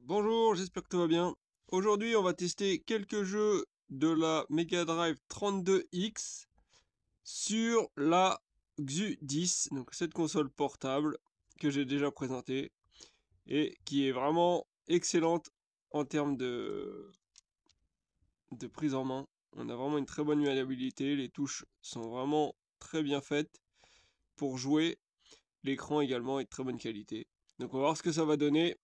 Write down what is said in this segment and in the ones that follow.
Bonjour, j'espère que tout va bien. Aujourd'hui, on va tester quelques jeux de la Mega Drive 32X sur la XU10, donc cette console portable que j'ai déjà présentée et qui est vraiment excellente en termes de prise en main. On a vraiment une très bonne maniabilité, les touches sont vraiment très bien faites pour jouer. L'écran également est de très bonne qualité. Donc on va voir ce que ça va donner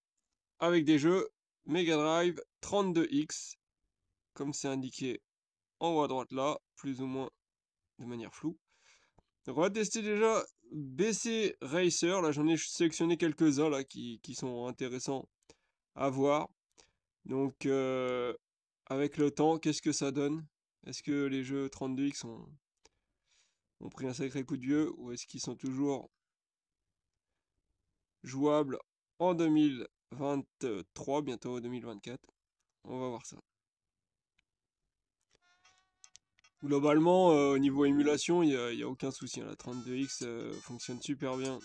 avec des jeux Mega Drive 32X, comme c'est indiqué en haut à droite là, plus ou moins de manière floue. Donc on va tester déjà BC Racer, là j'en ai sélectionné quelques-uns là qui sont intéressants à voir. Donc avec le temps, qu'est-ce que ça donne? Est-ce que les jeux 32X ont pris un sacré coup de vieux ou est-ce qu'ils sont toujours jouables en 2023, bientôt 2024? On va voir ça. Globalement, au niveau émulation, il y a aucun souci, hein. La 32X fonctionne super bien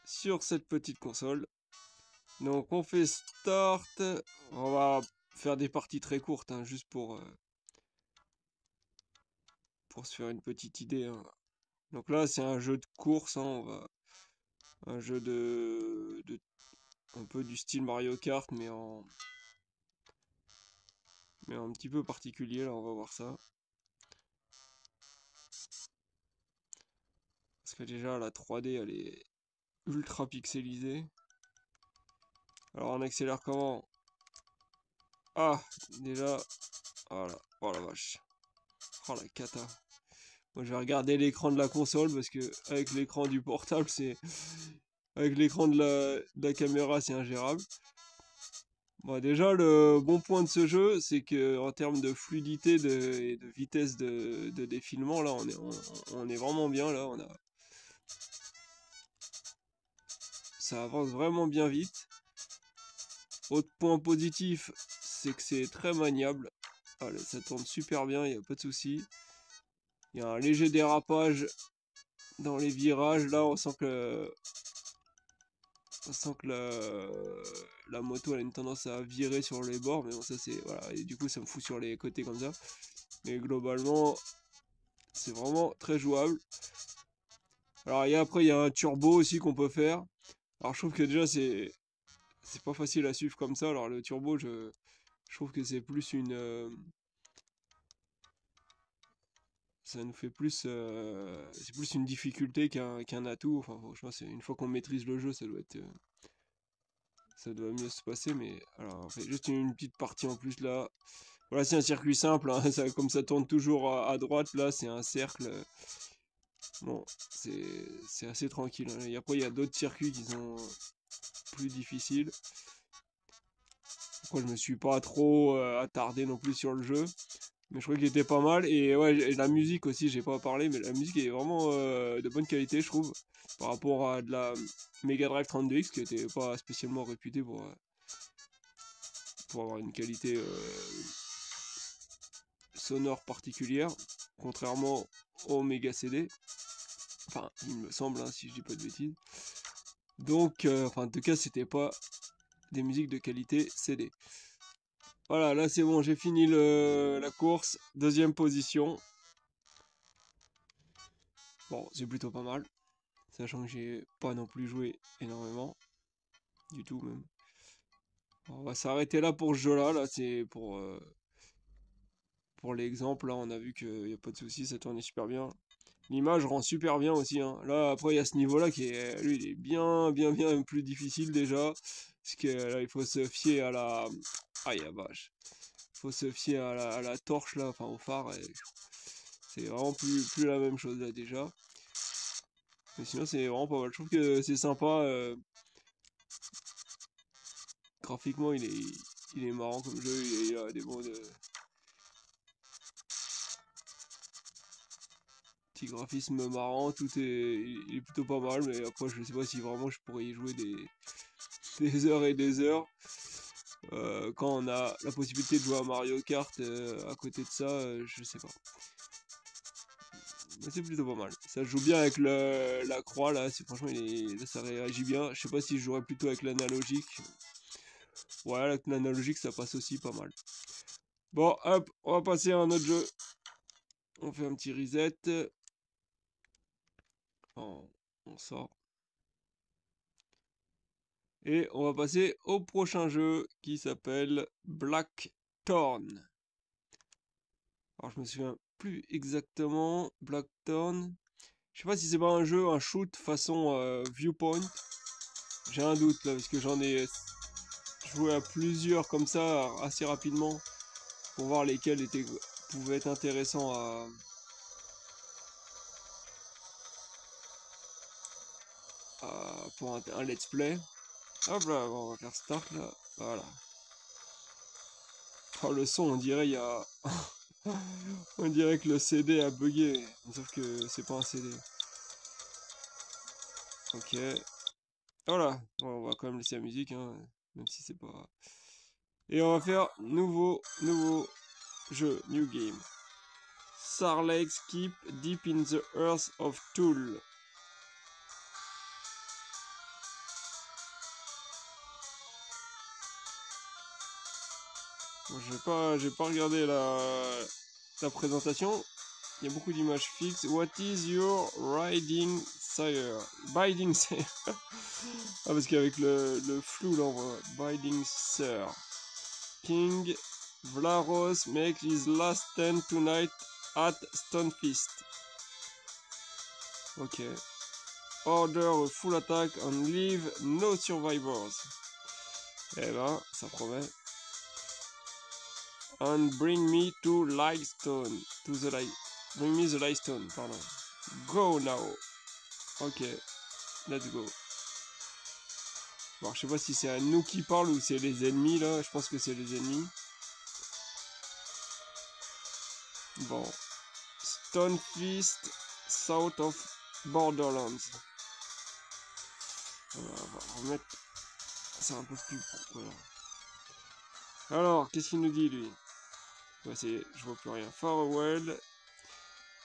sur cette petite console. Donc on fait start. On va faire des parties très courtes, hein, juste pour se faire une petite idée, hein. Donc là, c'est un jeu de course, hein, un jeu un peu du style Mario Kart, mais un petit peu particulier. Là, on va voir ça. Parce que déjà, la 3D, elle est ultra pixelisée. Alors on accélère comment? Ah, déjà, voilà. Oh la vache. Oh la cata. Moi je vais regarder l'écran de la console parce que avec l'écran du portable c'est. Avec l'écran de la caméra c'est ingérable. Bon, déjà le bon point de ce jeu c'est que en termes de fluidité et de vitesse de défilement là on est vraiment bien là. Ça avance vraiment bien vite. Autre point positif c'est que c'est très maniable. Allez, ça tourne super bien, il n'y a pas de souci. Il y a un léger dérapage dans les virages. Là, on sent que la moto elle a une tendance à virer sur les bords, mais bon, ça c'est. Voilà, et du coup, ça me fout sur les côtés comme ça. Mais globalement, c'est vraiment très jouable. Alors, après, il y a un turbo aussi qu'on peut faire. Alors, je trouve que déjà, c'est pas facile à suivre comme ça. Alors, le turbo, je trouve que c'est plus ça nous fait plus. C'est plus une difficulté qu'un atout. Enfin, franchement, une fois qu'on maîtrise le jeu, ça doit mieux se passer. Mais alors, on fait juste une petite partie en plus là. Voilà, c'est un circuit simple, hein, comme ça tourne toujours à droite, là, c'est un cercle. Bon, c'est assez tranquille, hein. Et après, il y a d'autres circuits qui sont plus difficiles. Après, je me suis pas trop attardé non plus sur le jeu. Mais je crois qu'il était pas mal. Et ouais, et la musique aussi, j'ai pas parlé, mais la musique est vraiment de bonne qualité, je trouve. Par rapport à de la Mega Drive 32X, qui était pas spécialement réputée pour avoir une qualité sonore particulière. Contrairement au Mega CD. Enfin, il me semble, hein, si je dis pas de bêtises. Donc, enfin, en tout cas, c'était pas des musiques de qualité CD. Voilà, là c'est bon, j'ai fini la course. Deuxième position. Bon, c'est plutôt pas mal. Sachant que j'ai pas non plus joué énormément. Du tout, même. Bon, on va s'arrêter là pour ce jeu-là. Là, c'est pour l'exemple. Là, on a vu qu'il n'y a pas de souci, ça tournait super bien. L'image rend super bien aussi, hein. Là, après, il y a ce niveau-là qui est, lui, il est bien plus difficile déjà. Parce que là, il faut se fier à la. Aïe, la vache. Il faut se fier à la torche là, enfin au phare. C'est vraiment plus la même chose là déjà. Mais sinon, c'est vraiment pas mal. Je trouve que c'est sympa. Graphiquement, il est marrant comme jeu. Il a des bons petits graphismes marrants. Il est plutôt pas mal. Mais après, je sais pas si vraiment je pourrais y jouer des heures et des heures. Quand on a la possibilité de jouer à Mario Kart à côté de ça, je sais pas. Mais c'est plutôt pas mal. Ça joue bien avec la croix là, franchement là, ça réagit bien. Je sais pas si je jouerais plutôt avec l'analogique. Ouais, l'analogique, ça passe aussi pas mal. Bon, hop, on va passer à un autre jeu. On fait un petit reset. On sort. Et on va passer au prochain jeu qui s'appelle Blackthorn. Alors je me souviens plus exactement. Blackthorn. Je sais pas si c'est pas un jeu, un shoot façon viewpoint. J'ai un doute là parce que j'en ai joué à plusieurs comme ça assez rapidement pour voir lesquels pouvaient être intéressants pour un let's play. Hop là, on va faire start là. Voilà. Oh, le son, on dirait il y a. On dirait que le CD a bugué. Sauf que c'est pas un CD. Ok. Voilà. Bon, on va quand même laisser la musique, hein, même si c'est pas. Et on va faire nouveau jeu, new game. Sarlake's Keep Deep in the Earth of Tool. Bon, j'ai pas regardé la présentation. Il y a beaucoup d'images fixes. What is your riding sire? Binding sire. Ah, parce qu'avec le flou là, on voit Binding sire. King Vlaros makes his last stand tonight at Stonefist. Ok. Order a full attack and leave no survivors. Eh ben, ça promet. And bring me to Lightstone. Bring me the Lightstone, pardon. Go now. Ok. Let's go. Bon, je sais pas si c'est à nous qui parle ou c'est les ennemis là. Je pense que c'est les ennemis. Bon. Stonefist, south of Borderlands. On va remettre ça un peu plus. Voilà. Alors, qu'est-ce qu'il nous dit lui? Ouais, je vois plus rien. Farewell.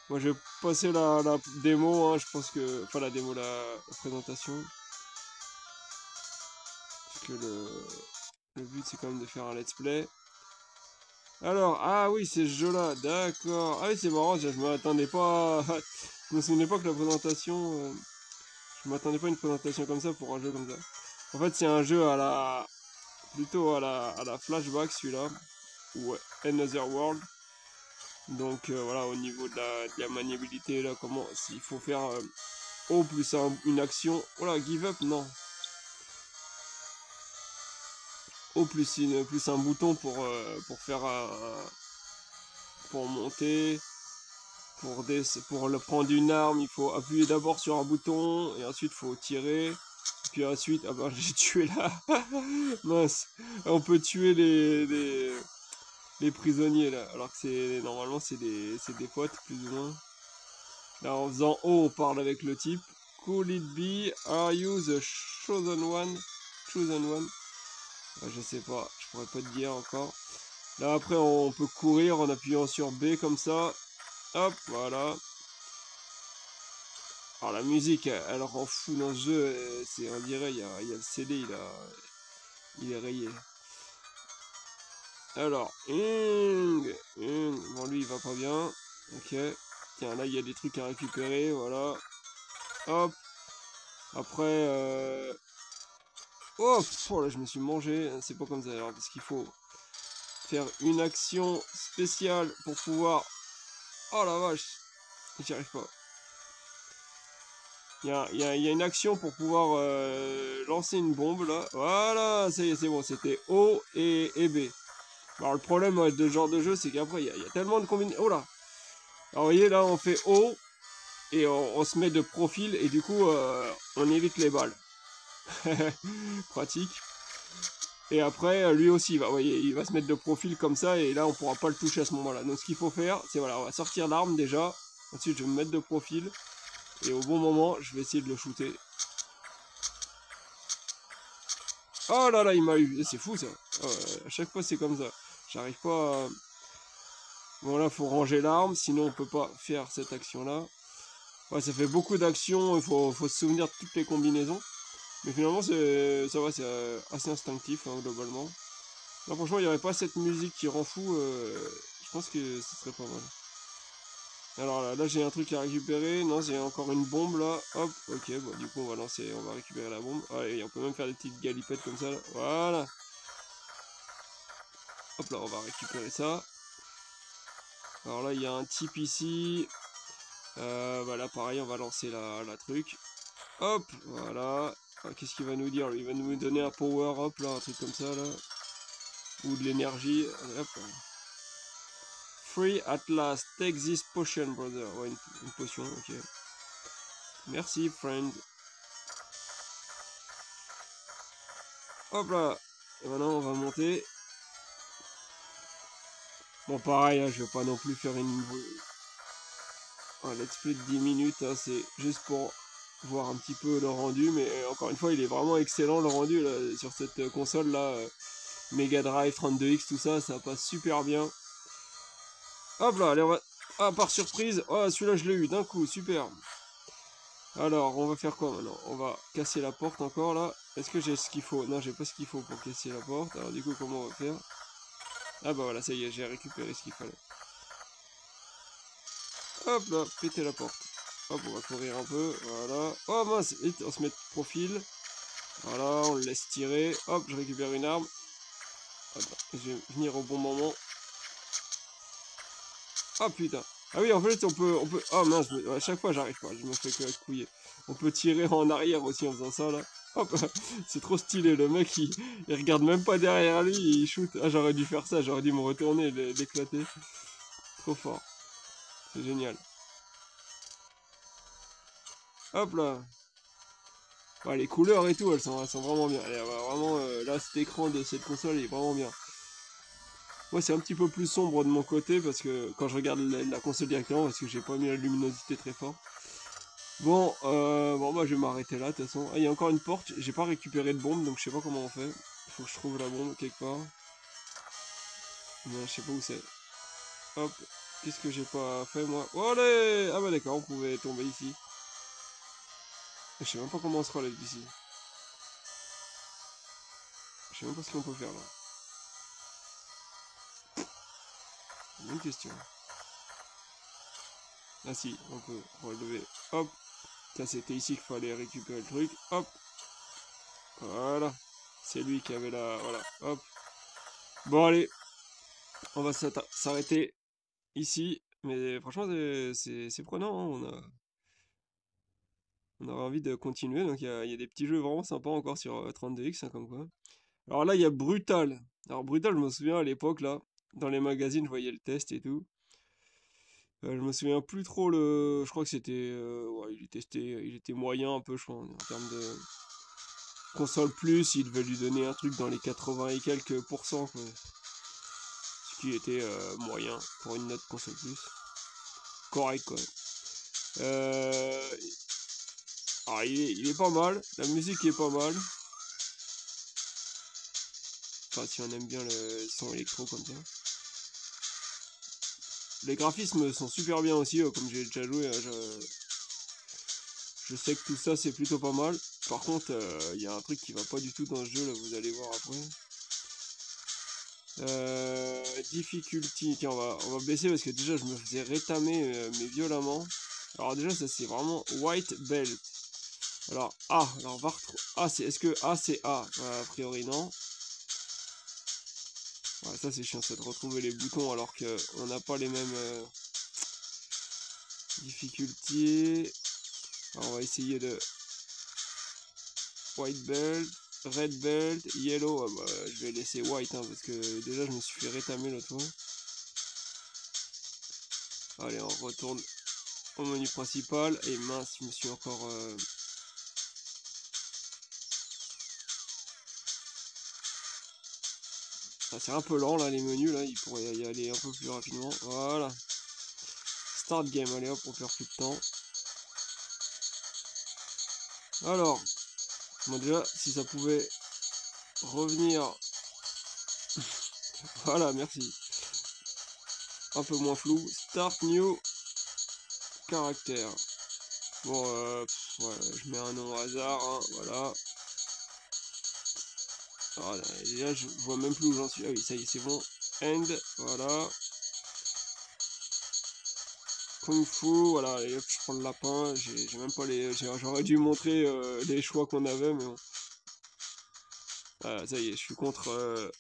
Moi, je vais passer la démo. Hein, je pense que, enfin la démo, la présentation. Parce que le but c'est quand même de faire un let's play. Alors, ah oui, c'est ce jeu-là, d'accord. Ah oui, c'est marrant, je m'attendais pas. Je me souvenais pas que la présentation. Je m'attendais pas à une présentation comme ça pour un jeu comme ça. En fait, c'est un jeu plutôt à la flashback celui-là, ou Another World. Donc voilà, au niveau de la maniabilité, là, comment, s'il faut faire O plus une action. Voilà, give up, non. O plus un bouton pour faire pour monter. Pour le prendre une arme, il faut appuyer d'abord sur un bouton et ensuite il faut tirer. Puis ensuite, ah bah j'ai tué là. Mince. On peut tuer les prisonniers là. Alors que normalement c'est des potes plus ou moins. Là en faisant O, on parle avec le type. Could it be? Are you the chosen one? Chosen one? Je sais pas, je pourrais pas te dire encore. Là après on peut courir en appuyant sur B comme ça. Hop, voilà. Alors la musique, elle rend fou dans ce jeu. On dirait, il y a le CD, il est rayé. Alors, bon lui il va pas bien. Ok. Tiens, là il y a des trucs à récupérer, voilà. Hop. Après, oh, là je me suis mangé. C'est pas comme ça alors, parce qu'il faut faire une action spéciale pour pouvoir... Oh la vache, j'y arrive pas. Il y a une action pour pouvoir lancer une bombe là. Voilà, ça y est, c'est bon, c'était O et B. Alors le problème de ce genre de jeu, c'est qu'après, il y a tellement de combinaisons. Oh là! Alors vous voyez, là, on fait O et on se met de profil et du coup, on évite les balles. Pratique. Et après, lui aussi, vous voyez, il va se mettre de profil comme ça et là, on pourra pas le toucher à ce moment-là. Donc ce qu'il faut faire, c'est voilà, on va sortir l'arme déjà. Ensuite, je vais me mettre de profil. Et au bon moment, je vais essayer de le shooter. Oh là là, il m'a eu. C'est fou ça. À chaque fois, c'est comme ça. J'arrive pas à... Bon là, faut ranger l'arme, sinon on peut pas faire cette action-là. Ouais, ça fait beaucoup d'actions, faut se souvenir de toutes les combinaisons. Mais finalement, ça va, c'est assez instinctif, hein, globalement. Là, franchement, il n'y aurait pas cette musique qui rend fou. Je pense que ce serait pas mal. Alors là, j'ai un truc à récupérer. Non, j'ai encore une bombe là. Hop, ok, bon, du coup, on va récupérer la bombe. Allez, on peut même faire des petites galipettes comme ça là. Voilà. Hop là, on va récupérer ça. Alors là, il y a un type ici. Voilà, pareil, on va lancer la truc. Hop, voilà. Ah, qu'est-ce qu'il va nous dire? Il va nous donner un power up là, un truc comme ça là. Ou de l'énergie. Hop. Free at last. Take this potion, brother. Ouais, une potion, ok. Merci, friend. Hop là. Et maintenant, on va monter. Bon, pareil, hein, je vais pas non plus faire un let's play de 10 minutes. Hein, c'est juste pour voir un petit peu le rendu. Mais encore une fois, il est vraiment excellent le rendu là, sur cette console là. Mega Drive 32X, tout ça, ça passe super bien. Hop là, allez, on va... Ah, par surprise. Oh, celui-là, je l'ai eu d'un coup, super. Alors, on va faire quoi maintenant? On va casser la porte encore là. Est-ce que j'ai ce qu'il faut? Non, j'ai pas ce qu'il faut pour casser la porte. Alors du coup, comment on va faire? Ah bah voilà, ça y est, j'ai récupéré ce qu'il fallait. Hop là, péter la porte. Hop, on va courir un peu, voilà. Oh mince, vite, on se met de profil. Voilà, on le laisse tirer. Hop, je récupère une arme. Hop, je vais venir au bon moment. Ah putain. Ah oui, en fait, on peut... Oh mince, à chaque fois, j'arrive pas, je me fais que couiller. On peut tirer en arrière aussi en faisant ça, là. Hop, c'est trop stylé, le mec, il regarde même pas derrière lui, il shoot. Ah, j'aurais dû faire ça, j'aurais dû me retourner et l'éclater. Trop fort. C'est génial. Hop là. Ouais, les couleurs et tout, elles sont vraiment bien. Et, vraiment, là, cet écran de cette console il est vraiment bien. Moi, c'est un petit peu plus sombre de mon côté parce que quand je regarde la console directement, parce que j'ai pas mis la luminosité très fort. Bon, bah, je vais m'arrêter là, de toute façon. Ah, il y a encore une porte. J'ai pas récupéré de bombe, donc je sais pas comment on fait. Il faut que je trouve la bombe quelque part. Non, je sais pas où c'est. Hop. Qu'est-ce que j'ai pas fait, moi? Oh, allez! Ah bah d'accord, on pouvait tomber ici. Je sais même pas comment on se relève d'ici. Je sais même pas ce qu'on peut faire, là. Bonne question. Ah si, on peut relever. Hop. Ça, c'était ici qu'il fallait récupérer le truc. Hop. Voilà. C'est lui qui avait la... Voilà. Hop. Bon, allez. On va s'arrêter ici. Mais franchement, c'est prenant. Hein. On a envie de continuer. Donc, il y a des petits jeux vraiment sympas encore sur 32X, hein, comme quoi. Alors là, il y a Brutal. Alors, Brutal, je me souviens à l'époque, là, dans les magazines, je voyais le test et tout. Je me souviens plus trop le... Je crois que c'était... ouais, il était moyen un peu, je crois, en termes de... Console plus, il devait lui donner un truc dans les 80 et quelques pourcents, quoi. Ce qui était moyen pour une note console plus. Correct, quoi. Euh... Alors, il est pas mal, la musique est pas mal. Enfin, si on aime bien le son électro comme ça. Les graphismes sont super bien aussi, comme j'ai déjà joué. Je sais que tout ça c'est plutôt pas mal. Par contre, il y a un truc qui va pas du tout dans ce jeu, là, vous allez voir après. Difficulty, tiens, on va baisser parce que déjà je me faisais rétamer, mais violemment. Alors déjà ça c'est vraiment white belt. Alors A, alors on va retrouver. A c'est, est-ce que A c'est A? A priori non. Ouais, ça c'est chiant, c'est de retrouver les boutons alors qu'on n'a pas les mêmes difficultés. Alors on va essayer de white belt, red belt, yellow. Ah bah, je vais laisser white hein, parce que déjà je me suis fait rétamer l'autre fois. Allez, on retourne au menu principal. Et mince, je me suis encore... Ah, c'est un peu lent là les menus là, il pourrait y aller un peu plus rapidement. Voilà. Start game, allez hop, on perd plus de temps. Alors, bon déjà, si ça pouvait revenir... Voilà, merci. Un peu moins flou. Start new caractère. Bon, ouais, je mets un nom au hasard, hein, voilà. Ah, là, je vois même plus où j'en suis. Ah oui, ça y est, c'est bon. End, voilà. Kung Fu, voilà, et hop, je prends le lapin. J'ai même pas les. J'aurais dû montrer les choix qu'on avait, mais bon. Ah, ça y est, je suis contre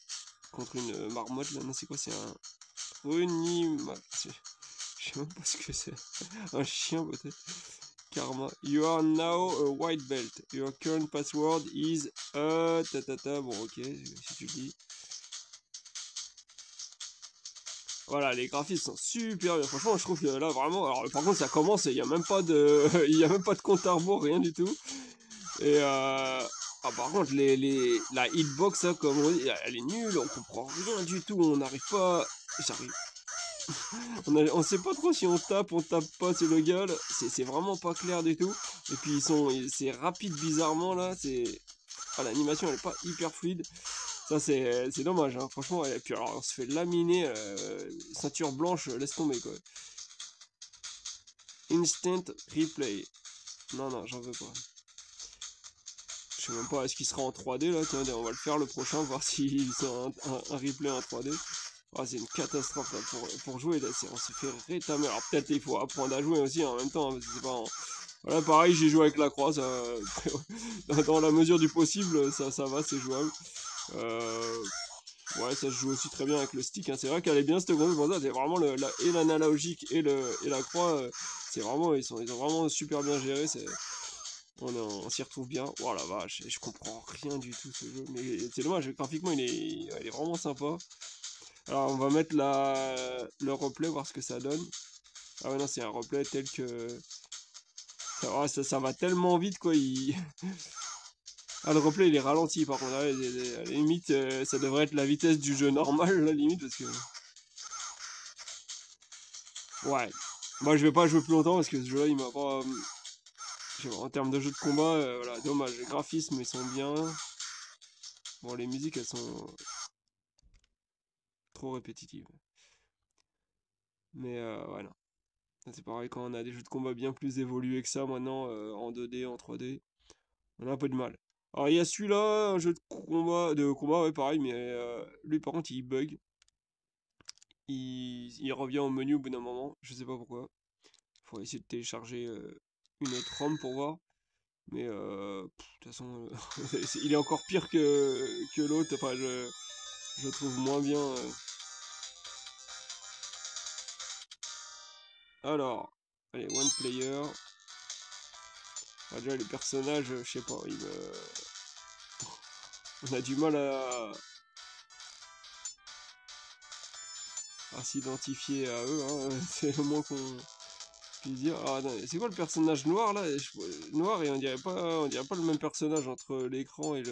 une marmotte là. Non, c'est quoi? C'est un. Unima. Je sais même pas ce que c'est. Un chien peut-être. Karma. You are now a white belt. Your current password is ta. Bon, ok, si tu le dis. Voilà, les graphismes sont super bien. Franchement, je trouve que là vraiment. Alors, par contre, ça commence et il n'y a même pas de, il y a même pas de compte à rebours, rien du tout. Et ah, par contre, la hitbox, hein, comme on dit, elle est nulle. On comprend rien du tout. On n'arrive pas. J'arrive. On sait pas trop si on tape pas, c'est le gars. C'est vraiment pas clair du tout. Et puis c'est rapide bizarrement là. L'animation elle est pas hyper fluide. Ça c'est dommage, hein, franchement. Et puis alors on se fait laminer, ceinture blanche, laisse tomber quoi. Instant replay. Non non, j'en veux pas. Je sais même pas, est-ce qu'il sera en 3D là? Tiens, on va le faire le prochain, voir s'il sera un replay en 3D. Ah, c'est une catastrophe là, pour jouer, là, on s'est fait rétamer. Alors peut-être il faut apprendre à jouer aussi en même temps, hein, parce que c'est pas Voilà, pareil, j'ai joué avec la croix, ça... dans la mesure du possible, ça va, c'est jouable. Ouais, ça se joue aussi très bien avec le stick, hein. C'est vrai qu'elle est bien cette console, c'est vraiment et l'analogique et la croix, c'est vraiment, ils ont vraiment super bien géré, on s'y retrouve bien. Oh la vache, je comprends rien du tout ce jeu, mais c'est dommage, graphiquement il est vraiment sympa. Alors on va mettre le replay, voir ce que ça donne. Ah ouais non, c'est un replay tel que... Ça va tellement vite quoi, Ah, le replay il est ralenti par contre, à la limite ça devrait être la vitesse du jeu normal, la limite, parce que... Ouais, moi je vais pas jouer plus longtemps parce que ce jeu là il m'a pas... En termes de jeu de combat, voilà, dommage, les graphismes ils sont bien. Bon, les musiques elles sont trop répétitives. Mais ouais, non. C'est pareil quand on a des jeux de combat bien plus évolués que ça maintenant, en 2D, en 3D, on a un peu de mal. Alors il y a celui-là, un jeu de combat, ouais pareil, mais lui par contre il bug. Il revient au menu au bout d'un moment, je sais pas pourquoi. Faut essayer de télécharger une autre ROM pour voir. Mais de toute façon, il est encore pire que l'autre. Enfin, je le trouve moins bien. Alors, allez, one player. Ah, déjà, les personnages, je sais pas, on a du mal à s'identifier à eux, hein. C'est le moins qu'on puisse dire. Ah, non, c'est quoi le personnage noir là? Noir, et on dirait pas le même personnage entre l'écran et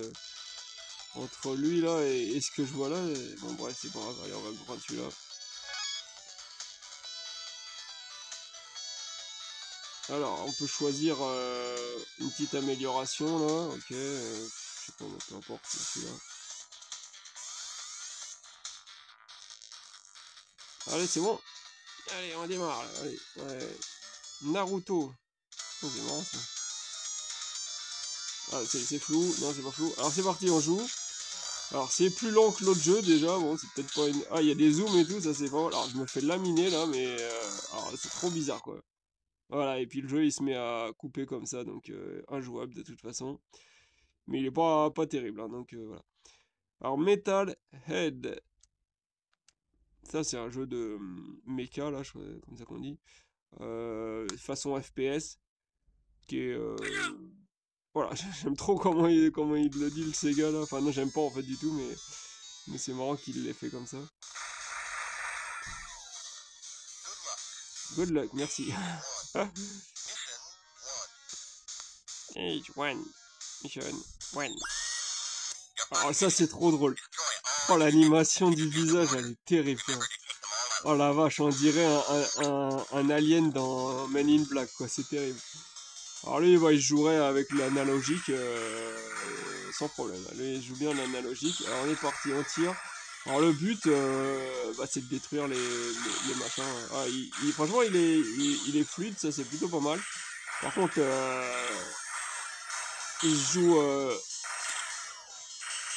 entre lui là et ce que je vois là. Bon, bref, c'est pas grave. Allez, on va prendre celui-là. Alors, on peut choisir une petite amélioration là, ok, je sais pas, peu importe, celui-là. Allez, c'est bon. Allez, on démarre, là. Allez, ouais. Naruto. Oh, c'est marrant ça. Ah, c'est flou, non, c'est pas flou. Alors, c'est parti, on joue. Alors, c'est plus lent que l'autre jeu déjà, bon, c'est peut-être pas une... Ah, il y a des zooms et tout, ça c'est pas mal. Alors, je me fais laminer là, mais alors, c'est trop bizarre quoi. Voilà, et puis le jeu il se met à couper comme ça, donc injouable de toute façon. Mais il est pas terrible, hein, donc voilà. Alors, Metal Head. Ça, c'est un jeu de mecha, là, comme ça qu'on dit. Façon FPS. Qui est. Voilà, j'aime trop comment il le dit, le Sega, là. Enfin, non, j'aime pas en fait du tout, mais c'est marrant qu'il l'ait fait comme ça. Good luck, merci. Stage 1. Mission 1. Oh, ça, c'est trop drôle. Oh, l'animation du visage, elle est terrifiante. Oh la vache, on dirait un alien dans Men in Black, quoi, c'est terrible. Alors lui, il jouerait avec l'analogique sans problème. Lui, il joue bien l'analogique. Alors on est parti, on tire. Alors le but, c'est de détruire les machins. Ah, franchement, il est fluide, ça c'est plutôt pas mal. Par contre, il joue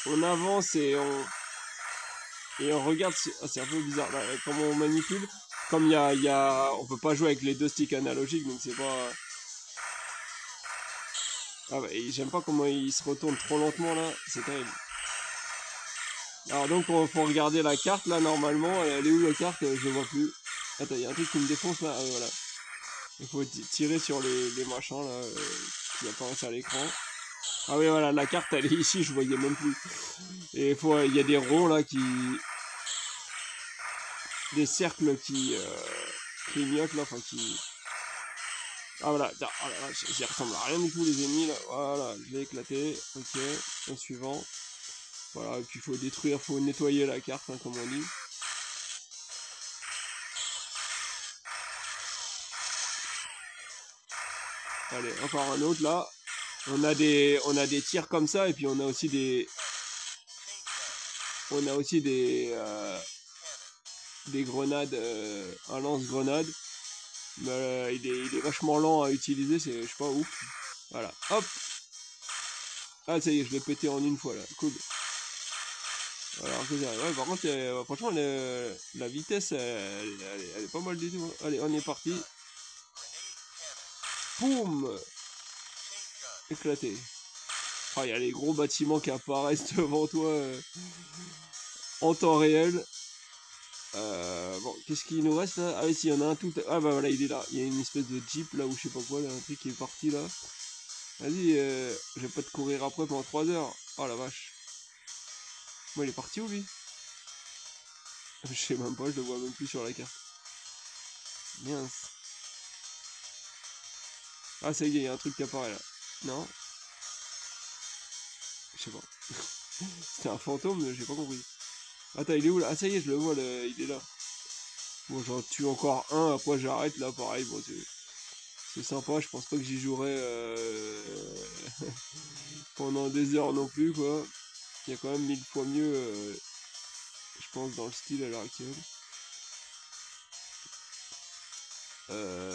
on avance et on regarde. Ah, c'est un peu bizarre là, comment on manipule. Comme on peut pas jouer avec les 2 sticks analogiques, donc c'est pas. Ah bah, et j'aime pas comment il se retourne trop lentement là, c'est terrible. Alors donc faut regarder la carte là normalement, elle est où la carte? Je ne vois plus. Attends, il y a un truc qui me défonce là, ah, voilà. Il faut tirer sur les machins là, qui apparaissent à l'écran. Ah oui voilà, la carte elle est ici, je voyais même plus. Et il y a des ronds là qui... Des cercles qui clignotent là, enfin qui... Ah voilà, ah, là, j'y ressemble à rien du tout les ennemis là, voilà, je l'ai éclaté, ok, au suivant. Voilà, et puis il faut détruire, faut nettoyer la carte, hein, comme on dit. Allez, encore un autre là. On a des tirs comme ça, et puis on a aussi des grenades, un lance-grenade. Mais il est vachement lent à utiliser, c'est je sais pas ouf. Voilà, hop. Ah ça y est, je l'ai pété en une fois là, cool. Alors que ouais, par contre, franchement, la vitesse, elle est pas mal du tout, hein. Allez, on est parti. Boum. Éclaté. Ah, il y a les gros bâtiments qui apparaissent devant toi en temps réel. Bon, qu'est-ce qu'il nous reste là? Ah oui, si, il y en a un tout... Ah bah voilà, il est là. Il y a une espèce de jeep là, ou je sais pas quoi, là, un truc qui est parti là. Vas-y, je vais pas te courir après pendant 3 heures. Oh la vache. Moi, il est parti où lui? Je sais même pas, je le vois même plus sur la carte. Mince. Ah ça y est, il y a un truc qui apparaît là. Non? Je sais pas. C'était un fantôme, j'ai pas compris. Attends, il est où là? Ah ça y est, je le vois, il est là. Bon, j'en tue encore un, après j'arrête là, pareil. Bon, c'est sympa, je pense pas que j'y jouerai pendant des heures non plus, quoi. Il y a quand même 1000 fois mieux, je pense, dans le style à l'heure actuelle.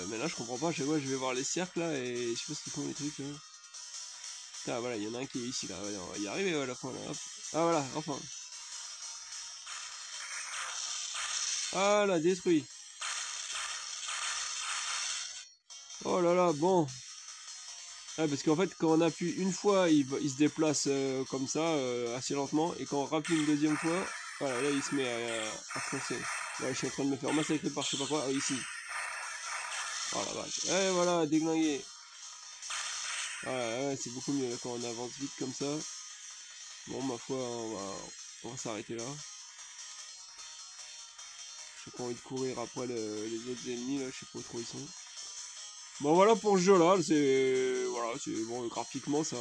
Mais là, je comprends pas, chaque fois je vais voir les cercles là, et je sais pas ce qu'ils font les trucs là. Ah voilà, il y en a un qui est ici là, ouais, on va y arriver à la fin là. Hop. Ah voilà, enfin. Ah là, détruit. Oh là là, bon. Ah, parce qu'en fait, quand on appuie une fois, il se déplace comme ça, assez lentement. Et quand on rappuie une deuxième fois, voilà, là, il se met à foncer. Ouais, je suis en train de me faire massacrer par je sais pas quoi. Ah, ici. Oh la vache. Eh, voilà, déglingué. Ouais, c'est beaucoup mieux là, quand on avance vite comme ça. Bon, ma foi, on va s'arrêter là. J'ai pas envie de courir après les autres ennemis, là, je sais pas trop où ils sont. Bon, voilà pour ce jeu là, c'est bon, graphiquement ça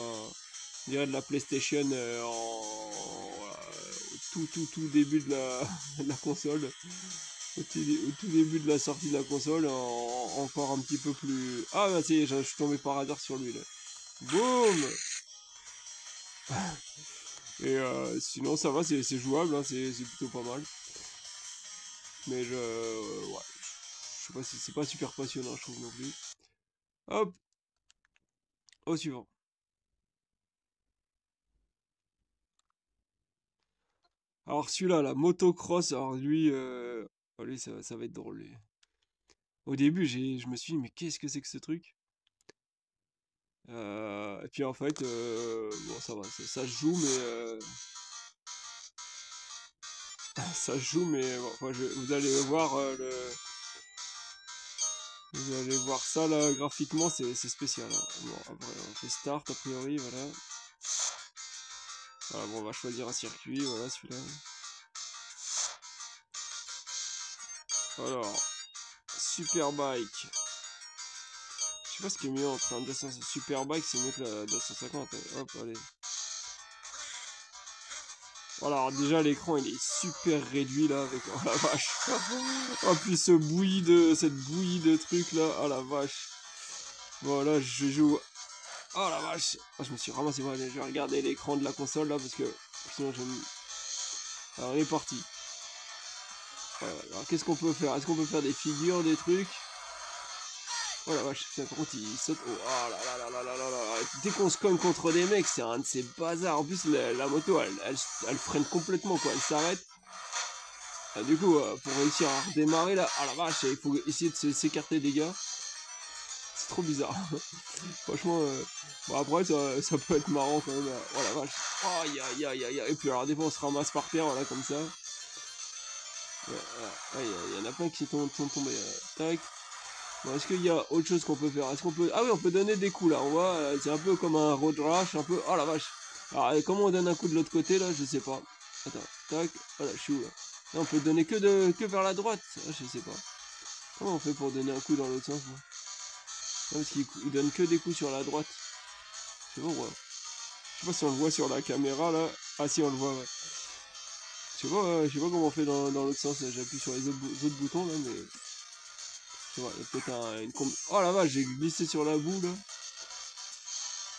dirait de la PlayStation voilà, au tout début de la, de la console, au tout début de la sortie de la console, encore un petit peu plus. Ah bah c'est, je suis tombé par hasard sur lui là. Boum. Et sinon ça va, c'est jouable, hein, c'est plutôt pas mal. Mais ouais, je sais pas si c'est pas super passionnant, je trouve non plus. Hop, au suivant. Alors celui-là, la motocross, alors lui, lui ça va être drôle, lui. Au début, je me suis dit, mais qu'est-ce que c'est que ce truc? Et puis en fait, bon ça va, ça se joue, mais ça se joue, mais bon, enfin, vous allez voir vous allez voir ça là, graphiquement, c'est spécial, hein. Bon, après on fait start a priori, voilà. Voilà, bon, on va choisir un circuit, voilà celui-là. Alors, Superbike. Je sais pas ce qui est mieux entre un 200 Superbike, c'est mieux que la 250. Hop, allez. Voilà, alors déjà l'écran il est super réduit là avec. Oh la vache. Oh puis cette bouillie de trucs là. Oh la vache. Voilà, je joue. Oh la vache. Oh, je me suis ramassé. Voilà, je vais regarder l'écran de la console là parce que sinon je me. Alors on est parti. Alors qu'est-ce qu'on peut faire? Est-ce qu'on peut faire des figures, des trucs? Oh la vache, par contre il saute. Oh, oh là là là là là là là. dès qu'on se cogne contre des mecs, c'est un de ces bazars. En plus, la moto, elle freine complètement, quoi. Elle s'arrête. Ah, du coup, pour réussir à redémarrer, là, ah la vache, il faut essayer de s'écarter des gars. C'est trop bizarre. Franchement, bon après, ça peut être marrant quand même. Oh la vache. Aïe, aïe, aïe, aïe, aïe. Et puis, alors, des fois, on se ramasse par terre, voilà, comme ça. Il y en a plein qui sont tombés. Tac. Bon, est-ce qu'il y a autre chose qu'on peut faire? Est-ce qu'on peut... Ah oui, on peut donner des coups là. On voit, c'est un peu comme un road rash, un peu. Oh la vache. Alors, comment on donne un coup de l'autre côté là? Je sais pas. Attends, tac. Voilà, je suis où là? Là, on peut donner que vers la droite. Ah, je sais pas. Comment on fait pour donner un coup dans l'autre sens moi? Non, parce qu'il donne que des coups sur la droite. Je sais pas pourquoi. Je sais pas si on le voit sur la caméra là. Ah si, on le voit, ouais. Je sais pas comment on fait dans l'autre sens. J'appuie sur les autres boutons là, mais. Je sais pas, il y a peut-être une combi. Oh la vache, j'ai glissé sur la boue là.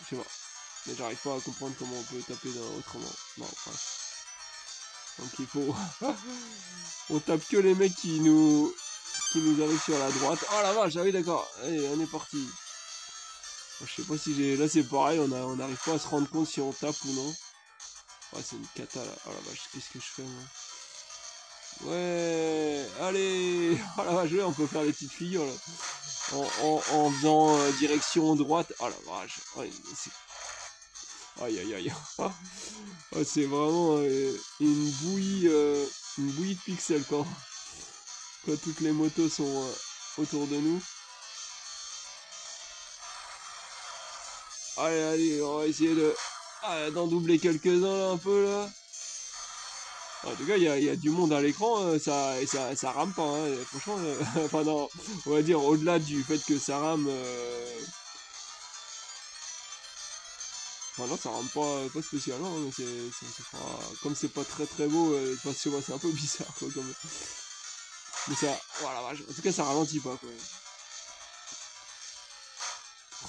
Je sais pas. Mais j'arrive pas à comprendre comment on peut taper autrement. Non, bref. Donc il faut. On tape que les mecs qui nous arrivent sur la droite. Oh la vache, ah oui d'accord. Allez, on est parti. Je sais pas si j'ai. Là c'est pareil, on n'arrive pas à se rendre compte si on tape ou non. Ouais, c'est une cata là. Oh la vache, qu'est-ce que je fais moi? Ouais, allez. Oh la vache, ouais, on peut faire des petites figures là. En faisant direction droite. Oh la vache. Ouais, aïe aïe aïe. Oh, c'est vraiment une bouillie de pixels quand toutes les motos sont autour de nous. Allez, allez, on va essayer d'en doubler quelques-uns là un peu là. En tout cas, il y a du monde à l'écran, ça rame pas, hein, et franchement, enfin non, on va dire au-delà du fait que ça rame, enfin non, ça rame pas spécialement, hein, mais comme c'est pas très très beau, enfin, c'est un peu bizarre quoi, mais ça, oh la vache, en tout cas ça ralentit pas quoi.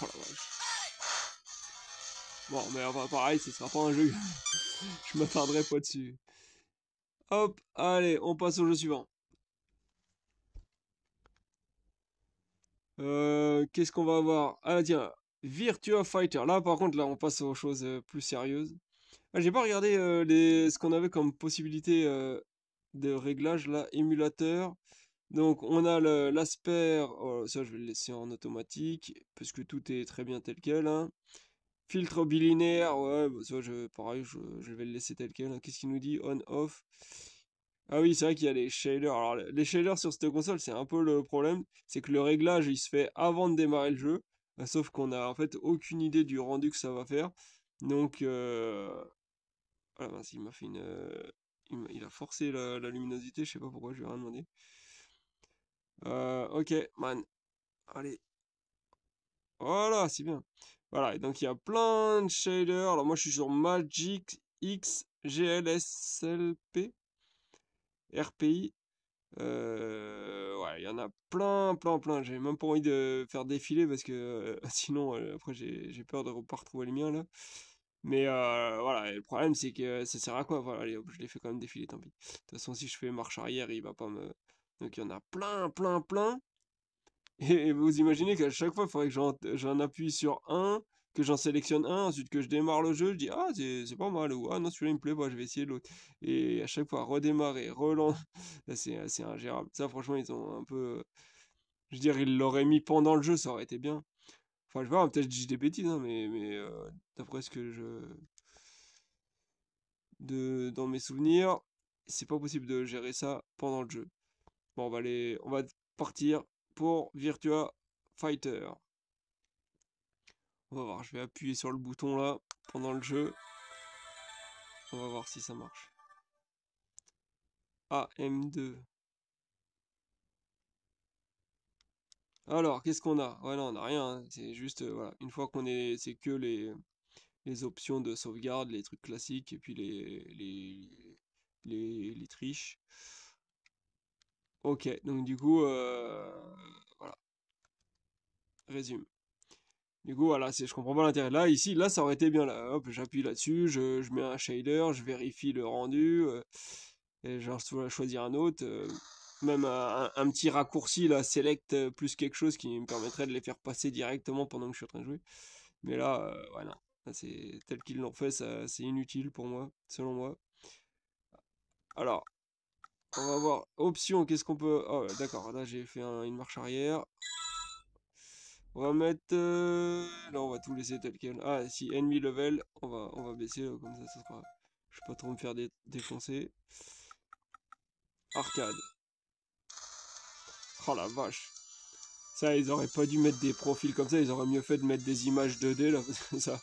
Oh la vache. Bon, mais enfin pareil, ce sera pas un jeu, je m'attarderai pas dessus. Hop, allez, on passe au jeu suivant. Qu'est-ce qu'on va avoir? Ah tiens, Virtua Fighter. Là par contre, là on passe aux choses plus sérieuses. Ah, j'ai pas regardé ce qu'on avait comme possibilité de réglage là, émulateur. Donc on a l'Asper, oh, ça je vais le laisser en automatique, parce que tout est très bien tel quel, hein. Filtre bilinéaire, ouais, bah, ça pareil, je vais le laisser tel quel, hein. Qu'est-ce qu'il nous dit? On, off. Ah oui, c'est vrai qu'il y a les shaders. Alors les shaders sur cette console, c'est un peu le problème, c'est que le réglage il se fait avant de démarrer le jeu, sauf qu'on a en fait aucune idée du rendu que ça va faire. Donc ah mince, il m'a fait une. Il a forcé la luminosité, je sais pas pourquoi, je lui ai rien demandé. Ok, man. Allez. Voilà, c'est bien. Voilà, et donc il y a plein de shaders. Alors moi je suis sur Magic X GLSLP RPI. Ouais, il y en a plein, plein, plein. J'ai même pas envie de faire défiler parce que sinon après j'ai peur de pas retrouver le mien là. Mais voilà, et le problème c'est que ça sert à quoi? Voilà, allez hop, je l'ai fait quand même défiler, tant pis. De toute façon, si je fais marche arrière, il va pas me. Donc il y en a plein, plein, plein. Et vous imaginez qu'à chaque fois, il faudrait que j'en appuie sur un, que j'en sélectionne un, ensuite que je démarre le jeu, je dis ah c'est pas mal, ou ah non celui-là il me plaît pas, je vais essayer l'autre. Et à chaque fois redémarrer, relancer, c'est ingérable. Ça franchement ils ont un peu. Je veux dire, ils l'auraient mis pendant le jeu, ça aurait été bien. Enfin je sais pas, peut-être que je dis des bêtises, hein, mais d'après ce que dans mes souvenirs, c'est pas possible de gérer ça pendant le jeu. Bon, on va partir pour Virtua Fighter. On va voir, je vais appuyer sur le bouton là pendant le jeu. On va voir si ça marche. AM2. Alors, qu'est-ce qu'on a? Ouais, non, on n'a rien, hein. C'est juste, voilà, une fois qu'on est. C'est que les options de sauvegarde, les trucs classiques, et puis les triches. Ok, donc du coup, voilà, résume. Du coup, voilà, je comprends pas l'intérêt. Là, ici, là, ça aurait été bien. Là, hop, j'appuie là-dessus, je mets un shader, je vérifie le rendu, et genre, je dois choisir un autre. Même un petit raccourci, là, select plus quelque chose qui me permettrait de les faire passer directement pendant que je suis en train de jouer. Mais là, voilà. C'est tel qu'ils l'ont fait, ça c'est inutile pour moi, selon moi. Alors, on va voir. Option, qu'est-ce qu'on peut. Oh, d'accord, là j'ai fait une marche arrière. On va mettre. Là, on va tout laisser tel quel. Ah, si, ennemi level, on va baisser, là, comme ça sera. Je vais pas trop me faire défoncer. Arcade. Oh la vache. Ça, ils auraient pas dû mettre des profils comme ça, ils auraient mieux fait de mettre des images 2D là, parce que ça.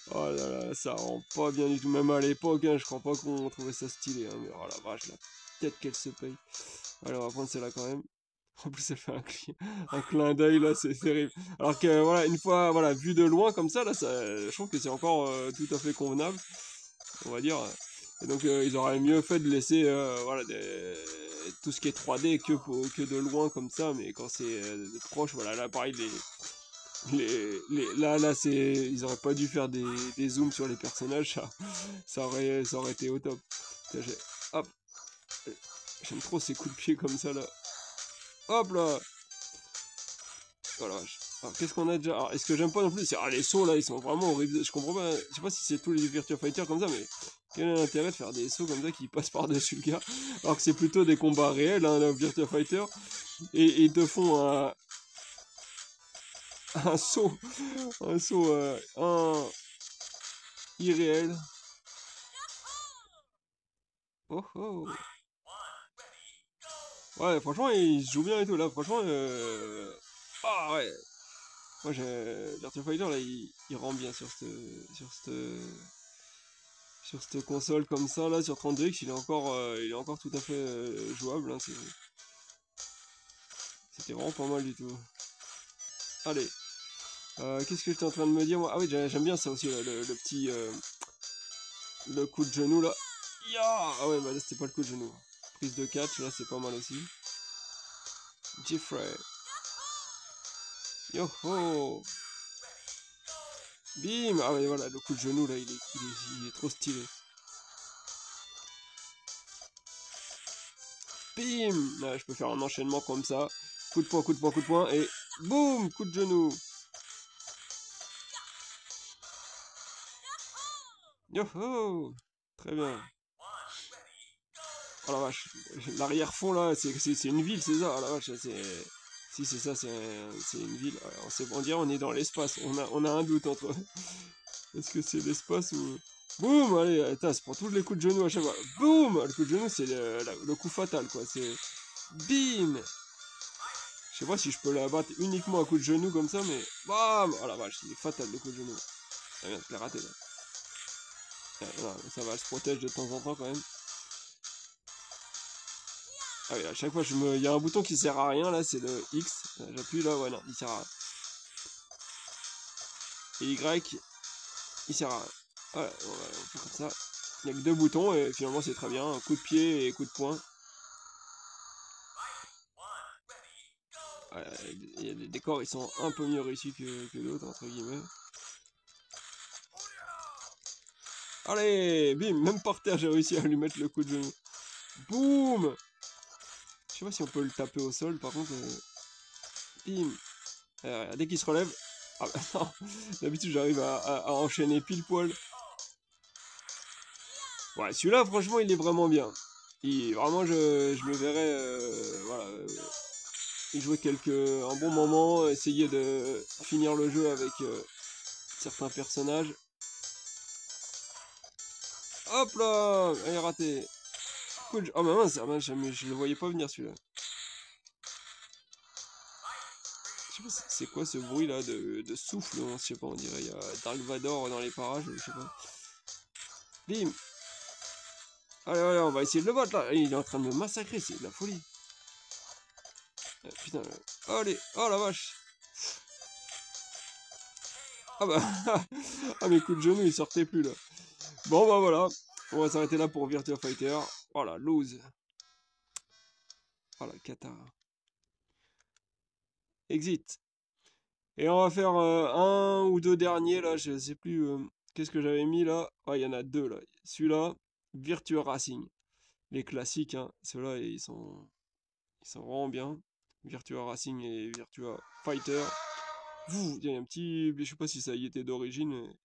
Oh là là, ça rend pas bien du tout. Même à l'époque, hein, je crois pas qu'on trouvait ça stylé. Hein, mais oh la vache, la tête qu'elle se paye. Allez, on va prendre celle-là quand même. En plus, elle fait un clin d'œil là, c'est terrible. Alors que voilà, une fois voilà, vu de loin comme ça, là, je trouve que c'est encore tout à fait convenable, on va dire. Et donc, ils auraient mieux fait de laisser voilà, tout ce qui est 3D que de loin comme ça, mais quand c'est de proche, voilà, là pareil, là, ils auraient pas dû faire des zooms sur les personnages, ça aurait été au top. Tiens, hop, j'aime trop ces coups de pied comme ça là. Hop là. Voilà. Alors, qu'est-ce qu'on a déjà? Alors, est-ce que j'aime pas non plus? Les sauts là, ils sont vraiment horribles. Je comprends pas. Je sais pas si c'est tous les Virtua Fighter comme ça, mais quel est l'intérêt de faire des sauts comme ça qui passent par-dessus le gars? Alors que c'est plutôt des combats réels, hein, le Virtua Fighter. Et ils te font un saut. Un saut irréel. Oh oh. Ouais, franchement, il se joue bien et tout là. Franchement, ah ouais. Moi, Virtua Fighter là, il rend bien sur cette console comme ça là, sur 32X, il est encore tout à fait jouable. Hein, c'était vraiment pas mal du tout. Allez, qu'est-ce que j'étais en train de me dire moi? Ah oui, j'aime bien ça aussi, là, le petit le coup de genou là. Ya. Ah ouais, bah là c'était pas le coup de genou. Prise de catch, là c'est pas mal aussi. Jeffrey. Yo ho. Bim. Ah ouais, voilà, le coup de genou là, il est trop stylé. Bim. Ouais, je peux faire un enchaînement comme ça. Coup de poing, coup de poing, coup de poing, et boum, coup de genou. Yo ho. Très bien. Oh la vache, l'arrière-fond là, c'est une ville, c'est ça? Oh la vache, c'est. Si c'est ça, c'est une ville. Ouais, on dirait on est dans l'espace. On a un doute entre. Est-ce que c'est l'espace ou. Boum! Allez, attends, c'est pour tous les coups de genou à chaque fois. Boum! Le coup de genou, c'est le coup fatal, quoi. C'est. Bim! Je sais pas si je peux la battre uniquement à coup de genou comme ça, mais. Bam! Oh la vache, il est fatal le coup de genou. Ah merde, je l'ai raté là. Non, ça va, elle se protège de temps en temps quand même. Ah oui, à chaque fois, il y a un bouton qui sert à rien, là, c'est le X. J'appuie là, ouais, non, il sert à rien. Et Y, il sert à rien. Voilà, on fait comme ça. Il n'y a que deux boutons, et finalement, c'est très bien. Coup de pied et coup de poing. Ouais, les décors, ils sont un peu mieux réussis que d'autres, entre guillemets. Allez, bim, même par terre, j'ai réussi à lui mettre le coup de genou. Boum! Je sais pas si on peut le taper au sol, par contre. Bim! Dès qu'il se relève. Ah bah non, d'habitude j'arrive à enchaîner pile poil. Ouais, celui-là, franchement, il est vraiment bien. Vraiment, je me verrais voilà, y jouer un bon moment, essayer de finir le jeu avec certains personnages. Hop là! Il est raté. Oh mais mince, je le voyais pas venir celui-là. Je sais pas, c'est quoi ce bruit là de souffle, hein, je sais pas, on dirait il y a Dark Vador dans les parages, je sais pas. Bim! Allez, allez, on va essayer de le battre là. Il est en train de me massacrer, c'est de la folie. Putain, allez, oh la vache. Ah bah, ah mes coups de genoux ils sortaient plus là. Bon bah voilà, on va s'arrêter là pour Virtua Fighter. Voilà, lose. Voilà, Kata. Exit. Et on va faire un ou deux derniers là, je sais plus qu'est-ce que j'avais mis là. Ah, il y en a deux là. Celui-là, Virtua Racing. Les classiques, hein. Ceux-là, ils sont vraiment bien. Virtua Racing et Virtua Fighter. Il y a un petit... Je sais pas si ça y était d'origine, mais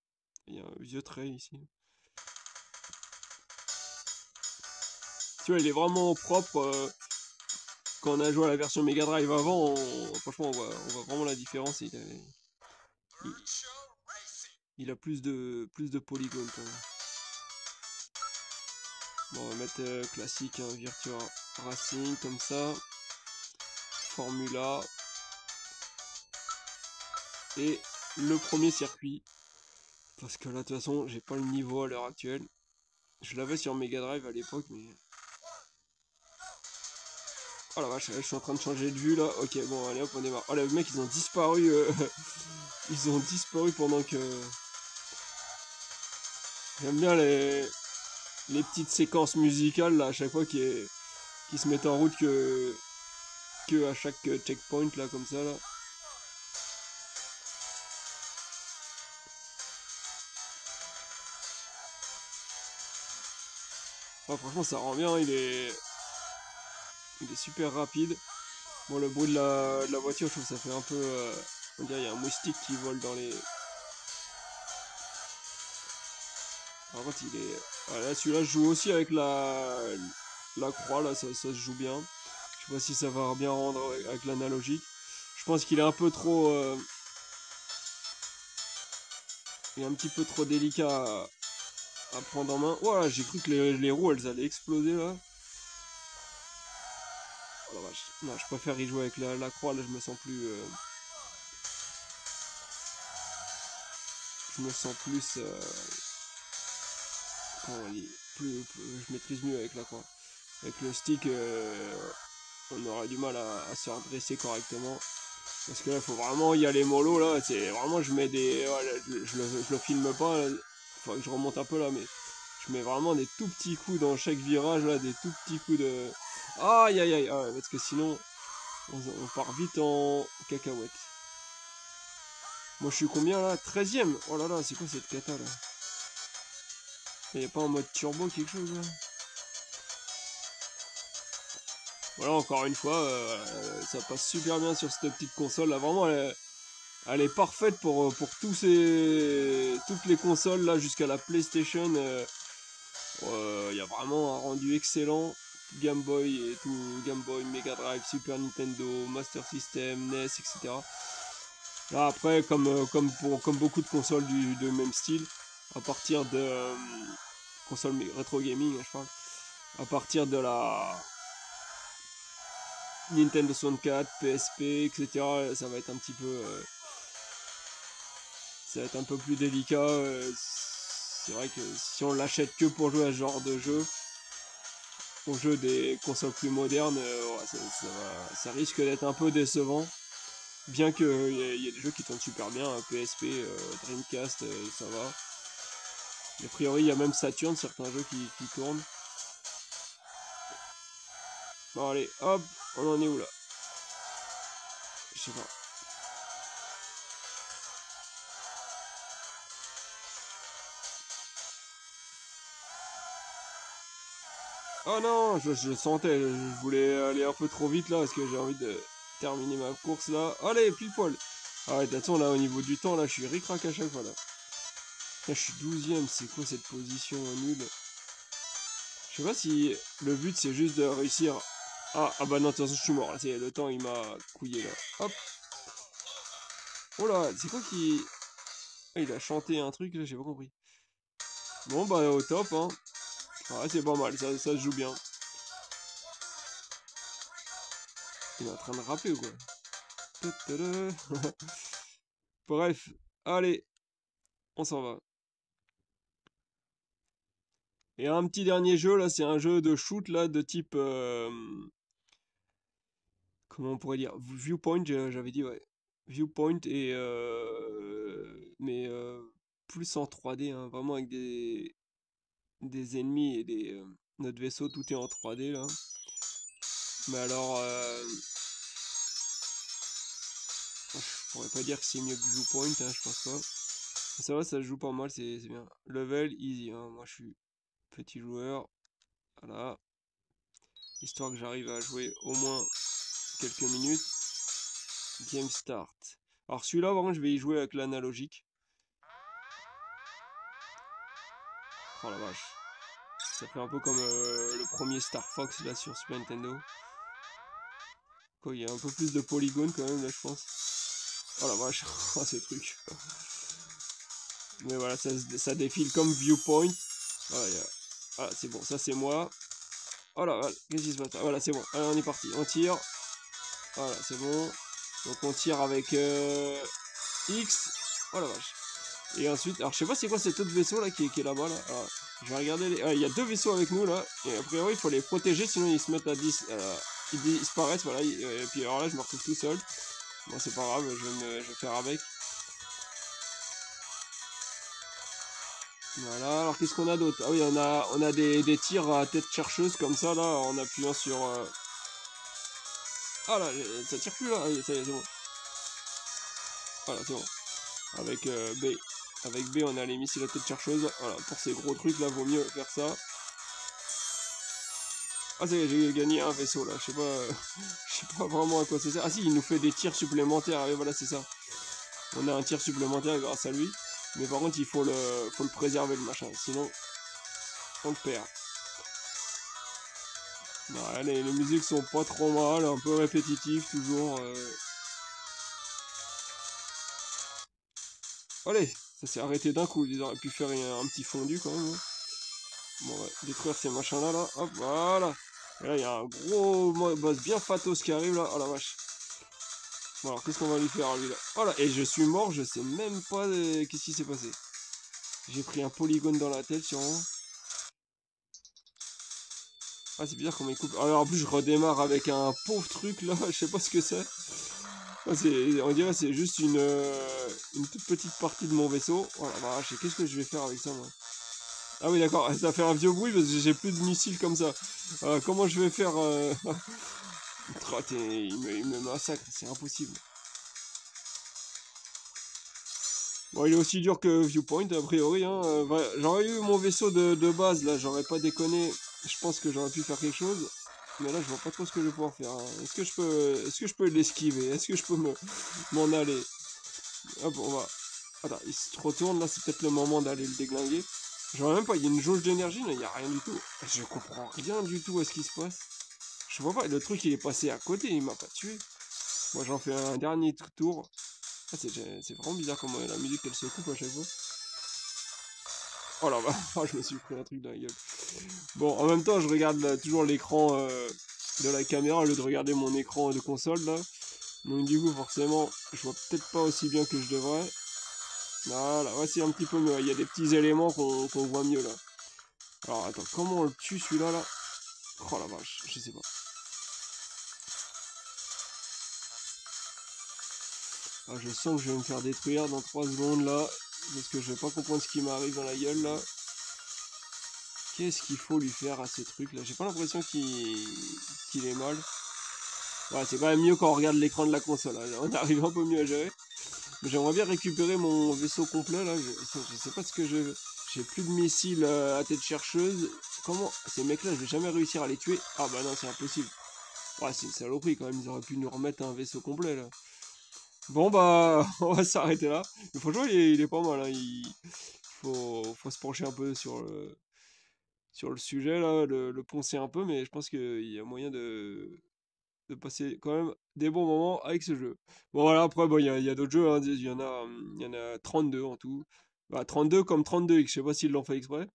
il y a un vieux trait ici. Tu vois, il est vraiment propre. Quand on a joué à la version Mega Drive avant, franchement, on voit vraiment la différence. Il- il a plus de polygones quand même. Bon, on va mettre classique, hein, Virtua Racing comme ça. Formula. Et le premier circuit. Parce que là, de toute façon, j'ai pas le niveau à l'heure actuelle. Je l'avais sur Mega Drive à l'époque, mais... Oh la vache, je suis en train de changer de vue là. Ok, bon, allez hop, on démarre. Oh, les mecs, ils ont disparu. Ils ont disparu pendant que... J'aime bien les petites séquences musicales là, à chaque fois qui se mettent en route que à chaque checkpoint là, comme ça là. Oh, franchement, ça rend bien, il est super rapide. Bon, le bruit de la voiture, je trouve que ça fait un peu... on dirait qu'il y a un moustique qui vole dans les... Par contre, il est... Ah, là, celui-là, je joue aussi avec la croix, là, ça se joue bien. Je sais pas si ça va bien rendre avec l'analogique. Je pense qu'il est un peu trop... il est un petit peu trop délicat à prendre en main. Voilà, j'ai cru que les roues, elles allaient exploser, là. Oh la vache. Non, je préfère y jouer avec la croix, là, je me sens plus... je me sens plus... comment on dit, je maîtrise mieux avec la croix. Avec le stick, on aura du mal à se redresser correctement. Parce que là, il faut vraiment y aller mollo, là. C'est vraiment, je mets des... voilà, je le filme pas, là. Faudrait que je remonte un peu, là, mais... Je mets vraiment des tout petits coups dans chaque virage, là, des tout petits coups de... Aïe, aïe, aïe, ah ouais, parce que sinon, on part vite en cacahuète. Moi, je suis combien, là? 13ème. Oh là là, c'est quoi cette cata, là? Il n'y a pas en mode turbo, quelque chose, là? Voilà, encore une fois, ça passe super bien sur cette petite console, là. Vraiment, elle est parfaite pour toutes les consoles, là, jusqu'à la PlayStation. Il y a vraiment un rendu excellent. Game Boy et tout, Game Boy, Mega Drive, Super Nintendo, Master System, NES, etc. Là après, comme beaucoup de consoles de même style, à partir de console rétro gaming, je parle, à partir de la Nintendo 64, PSP, etc. Ça va être un petit peu, ça va être un peu plus délicat. C'est vrai que si on l'achète que pour jouer à ce genre de jeu, au jeu des consoles plus modernes, ouais, ça risque d'être un peu décevant. Bien qu'il y ait des jeux qui tournent super bien, PSP, Dreamcast, ça va. A priori, il y a même Saturn, certains jeux qui tournent. Bon, allez, hop, on en est où là? Je sais pas. Oh non, je sentais, je voulais aller un peu trop vite là, parce que j'ai envie de terminer ma course là. Allez, pile poil. Ah ouais, de toute façon, là, au niveau du temps, là, je suis ric-rac à chaque fois là. Là, je suis 12ème, c'est quoi cette position nulle? Je sais pas si le but c'est juste de réussir. Ah bah non, de toute façon, je suis mort là, le temps il m'a couillé là. Hop. Oh là, c'est quoi qui. Ah, il a chanté un truc là, j'ai pas compris. Bon bah au top, hein. Ouais, c'est pas mal, ça se joue bien. Il est en train de rapper ou quoi? Tadada. Bref, allez, on s'en va. Et un petit dernier jeu là, c'est un jeu de shoot là, de type. Comment on pourrait dire? Viewpoint, j'avais dit, ouais. Viewpoint et. Mais plus en 3D, hein, vraiment avec des ennemis et notre vaisseau, tout est en 3D là. Mais alors. Je pourrais pas dire que c'est mieux que Viewpoint, hein, je pense pas. Ça va, ça se joue pas mal, c'est bien. Level easy, hein. Moi je suis petit joueur. Voilà. Histoire que j'arrive à jouer au moins quelques minutes. Game start. Alors celui-là, par contre, je vais y jouer avec l'analogique. Oh la vache. Ça fait un peu comme le premier Star Fox là sur Super Nintendo. Quoi, il y a un peu plus de polygones quand même là, je pense. Oh la vache, oh ces trucs. Mais voilà, ça défile comme viewpoint. Voilà, voilà c'est bon, ça c'est moi. Oh là, voilà, qu'est-ce qui se passe? Ah, voilà, c'est bon. Allez, on est parti. On tire. Voilà, c'est bon. Donc on tire avec X. Oh la vache. Et ensuite, alors je sais pas c'est quoi cet autre vaisseau là qui est là-bas là. Alors, je vais regarder les... il y a deux vaisseaux avec nous là. Et a priori il faut les protéger sinon ils se mettent à ils disparaissent. Voilà. Et puis alors là je me retrouve tout seul. Bon c'est pas grave, je vais faire avec. Voilà, alors qu'est-ce qu'on a d'autre? Ah oui, on a des tirs à tête chercheuse comme ça là en appuyant sur... Ah là, ça tire plus là. Ah, ça y est, c'est bon. Voilà, c'est bon. Avec B. Avec B, on a les missiles à tête chercheuse. Voilà, pour ces gros trucs là, vaut mieux faire ça. Ah, ça y est, j'ai gagné un vaisseau là. Je sais pas, je sais pas vraiment à quoi ça sert. Ah si, il nous fait des tirs supplémentaires. Et voilà, c'est ça. On a un tir supplémentaire grâce à lui. Mais par contre, il faut le préserver le machin. Sinon, on le perd. Bah, les musiques sont pas trop mal, un peu répétitives toujours. Allez, ça s'est arrêté d'un coup. Ils auraient pu faire un petit fondu quand même. Hein. Bon, ouais, détruire ces machins là, là. Hop, voilà. Et là, il y a un gros boss bien fatos qui arrive là. Oh la vache. Bon, alors qu'est-ce qu'on va lui faire lui là? Oh là, et je suis mort, je sais même pas qu'est-ce qui s'est passé. J'ai pris un polygone dans la tête sûrement. Ah, c'est bizarre comment il coupe. Alors en plus, je redémarre avec un pauvre truc là, je sais pas ce que c'est. Ah, on dirait c'est juste une toute petite partie de mon vaisseau. Oh la vache, et qu'est-ce que je vais faire avec ça moi? Ah oui d'accord, ça fait un vieux bruit parce que j'ai plus de missiles comme ça. Comment je vais faire Oh, il me massacre, c'est impossible. Bon, il est aussi dur que Viewpoint, a priori. Hein. J'aurais eu mon vaisseau de base, là, j'aurais pas déconné. Je pense que j'aurais pu faire quelque chose. Mais là, je vois pas trop ce que je vais pouvoir faire. Hein. Est-ce que je peux l'esquiver? Est-ce que je peux m'en aller? Hop, on va... Attends, il se retourne, là, c'est peut-être le moment d'aller le déglinguer. J'aurais même pas, il y a une jauge d'énergie, là, il y a rien du tout. Je comprends rien du tout à ce qui se passe. Je vois pas, le truc, il est passé à côté, il m'a pas tué. Moi, j'en fais un dernier tour. Ah, c'est vraiment bizarre comment la musique elle se coupe à chaque fois. Oh là, oh, je me suis pris un truc dans la gueule. Bon, en même temps, je regarde toujours l'écran de la caméra au lieu de regarder mon écran de console là. Donc du coup, forcément, je vois peut-être pas aussi bien que je devrais. Voilà, voici un petit peu mieux. Il y a des petits éléments qu'on voit mieux là. Alors attends, comment on le tue celui-là là? Oh la vache, je sais pas. Ah, je sens que je vais me faire détruire dans 3 secondes là. Parce que je vais pas comprendre ce qui m'arrive dans la gueule là. Qu'est-ce qu'il faut lui faire à ce truc là? J'ai pas l'impression qu'il est mal. Ouais, c'est quand même mieux quand on regarde l'écran de la console. Hein. On arrive un peu mieux à gérer. Mais j'aimerais bien récupérer mon vaisseau complet là. Je sais pas ce que je... J'ai plus de missiles à tête chercheuse. Comment... Ces mecs là, je vais jamais réussir à les tuer. Ah bah non, c'est impossible. Ouais, c'est une saloperie quand même. Ils auraient pu nous remettre un vaisseau complet là. Bon bah, on va s'arrêter là. Mais franchement, il est pas mal. Hein. Faut se pencher un peu sur le sujet là, le poncer un peu, mais je pense qu'il y a moyen de passer quand même des bons moments avec ce jeu. Bon voilà, après bon, il y a d'autres jeux, hein, il y en a 32 en tout. Bah, 32 comme 32X, je sais pas s'ils l'ont fait exprès.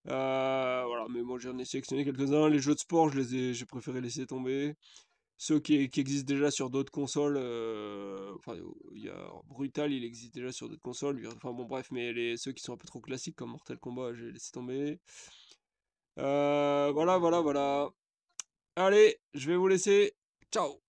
Voilà, mais moi j'en ai sélectionné quelques-uns. Les jeux de sport, j'ai préféré laisser tomber. Ceux qui existent déjà sur d'autres consoles, enfin, il y a Brutal, il existe déjà sur d'autres consoles. Enfin bon, bref, mais ceux qui sont un peu trop classiques comme Mortal Kombat, j'ai laissé tomber. Voilà, voilà, voilà. Allez, je vais vous laisser. Ciao!